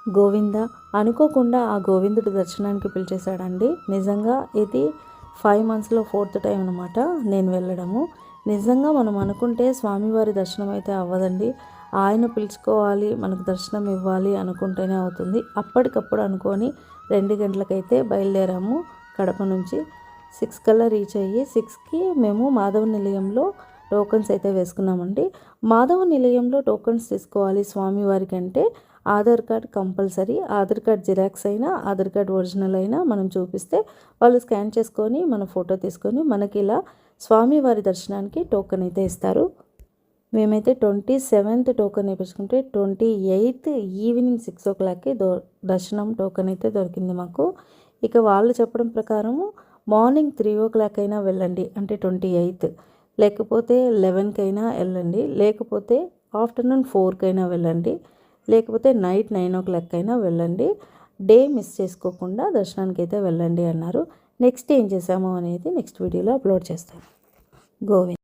గోవింద అనుకోకుండా ఆ గోవిందుడి దర్శనానికి పిలిచేశాడండి. నిజంగా ఇది 5 మంత్స్లో 4th టైం అనమాట నేను వెళ్ళడము. నిజంగా మనం అనుకుంటే స్వామివారి దర్శనం అయితే అవ్వదండి. ఆయన పిలుచుకోవాలి, మనకు దర్శనం ఇవ్వాలి అనుకుంటేనే అవుతుంది. అప్పటికప్పుడు అనుకొని 2 గంటలకైతే బయలుదేరాము కడప నుంచి. 6 కల్లా రీచ్ అయ్యి 6కి మేము మాధవ నిలయంలో టోకన్స్ అయితే వేసుకున్నామండి. మాధవ నిలయంలో టోకన్స్ తీసుకోవాలి స్వామివారికి అంటే Aadhaar card compulsory. Aadhaar card xerox అయినా ఆధార్ కార్డ్ ఒరిజినల్ అయినా మనం చూపిస్తే వాళ్ళు స్కాన్ చేసుకొని మన ఫోటో తీసుకొని మనకి ఇలా స్వామివారి దర్శనానికి టోకెన్ అయితే ఇస్తారు. మేమైతే 27th టోకెన్ వేయించుకుంటే 28th ఈవినింగ్ 6 o'clockకి దర్శనం టోకెన్ అయితే దొరికింది మాకు. ఇక వాళ్ళు చెప్పడం ప్రకారము మార్నింగ్ 3 o'clock అయినా వెళ్ళండి అంటే 28th, లేకపోతే 11కి అయినా వెళ్ళండి, లేకపోతే ఆఫ్టర్నూన్ 4కి అయినా వెళ్ళండి, లేకపోతే నైట్ 9 o'clock అయినా వెళ్ళండి. డే మిస్ చేసుకోకుండా దర్శనానికి అయితే వెళ్ళండి అన్నారు. నెక్స్ట్ ఏం చేసాము అనేది నెక్స్ట్ వీడియోలో అప్లోడ్ చేస్తాను. గోవింద్.